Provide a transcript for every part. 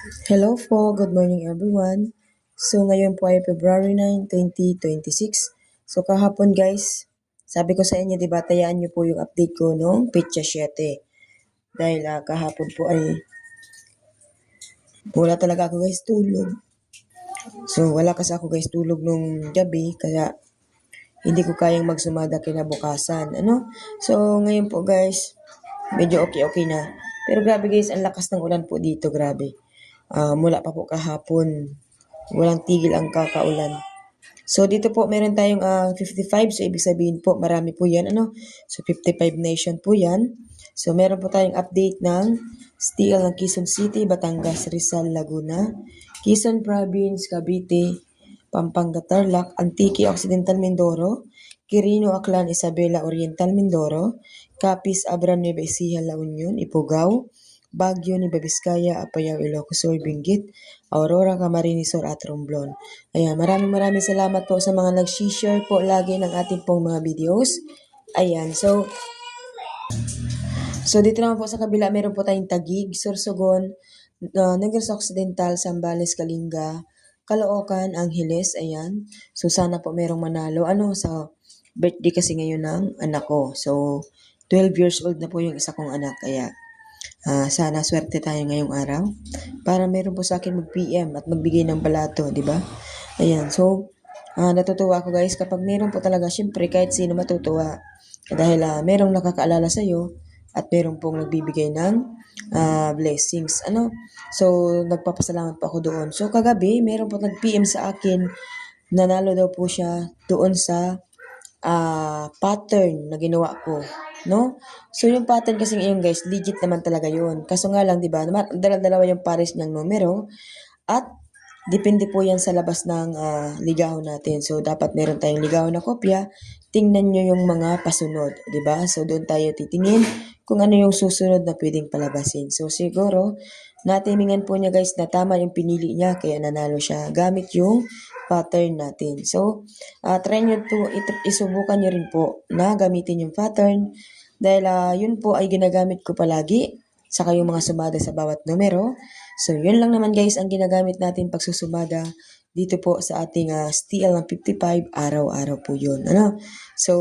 Hello po, good morning everyone. So ngayon po ay February 9, 2026. So kahapon guys, sabi ko sa inyo, di ba, tayaan niyo po yung update ko noong Petsa 7. Dahil kahapon po ay wala talaga ako guys tulog. So wala kasi ako guys tulog nung gabi, kaya hindi ko kayang magsumada kinabukasan. So ngayon po guys, medyo okay na. Pero grabe guys, ang lakas ng ulan po dito, grabe. Mula pa po kahapon, walang tigil ang kakaulan. So dito po meron tayong 55, so ibig sabihin po marami po yan, So 55 nation po yan. So meron po tayong update ng steel ng Quezon City, Batangas, Rizal, Laguna, Quezon Province, Cavite, Pampanga, Tarlac, Antique, Occidental Mindoro, Quirino, Aklan, Isabela, Oriental Mindoro, Capiz, Abram, Nueva Ecija, La Union, Ifugao, Baguio, Nueva Vizcaya, Apayao, Ilocos Sur, Benguet, Aurora, Camarines Sur at Romblon. Ayan, maraming salamat po sa mga nag-share po lagi ng ating pong mga videos. Ayan, so dito naman po sa kabila, meron po tayong Taguig, Sorsogon, Negros Occidental, Zambales, Kalinga, Caloocan, Angeles, ayan. So sana po merong manalo. Sa birthday kasi ngayon ng anak ko. So 12 years old na po yung isa kong anak, kaya sana swerte tayo ngayong araw para meron po sa akin mag-PM at magbigay ng balato, di ba? Ayan, so natutuwa ako guys kapag meron po talaga, syempre kahit sino matutuwa dahil merong nakakaalala sa iyo at meron pong nagbibigay ng blessings. So nagpapasalamat po ako doon. So kagabi meron po nag-PM sa akin, nanalo daw po siya doon sa pattern na ginawa ko, no? So yung pattern kasi ngayon guys, legit naman talaga yun. Kaso nga lang, di ba, dalawa yung pares niyang numero at depende po yan sa labas ng ligaw natin. So dapat meron tayong ligaw na kopya. Tingnan nyo yung mga pasunod, di ba? So doon tayo titingin kung ano yung susunod na pwedeng palabasin. So siguro, natimingan po niya guys na tama yung pinili niya, kaya nanalo siya gamit yung pattern natin. So, try nyo po, isubukan nyo rin po na gamitin yung pattern dahil yun po ay ginagamit ko palagi sa kayong mga sumada sa bawat numero. So, yun lang naman guys ang ginagamit natin pagsusumada dito po sa ating STL ng 55, araw-araw po yun. So,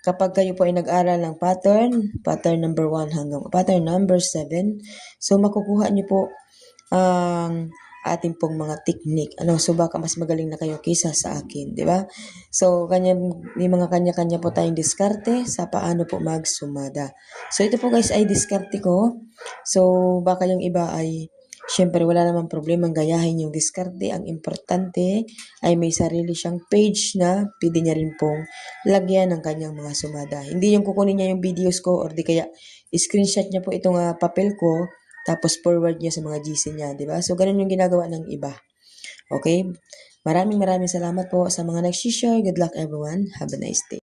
kapag kayo po ay nag-aral ng pattern number 1 hanggang pattern number 7, so makukuha nyo po ang ating pong mga technique. So baka mas magaling na kayo kaysa sa akin, di ba? So may mga kanya-kanya po tayong diskarte sa paano po magsumada. So ito po guys ay diskarte ko. So baka yung iba ay syempre wala namang problema gayahin yung diskarte. Ang importante ay may sarili siyang page na pwede niya rin pong lagyan ng kanyang mga sumada. Hindi yung kukunin niya yung videos ko or di kaya screenshot niya po itong papel ko tapos forward niya sa mga GC niya, di ba? So, ganun yung ginagawa ng iba. Okay? Maraming salamat po sa mga nag-share. Good luck everyone. Have a nice day.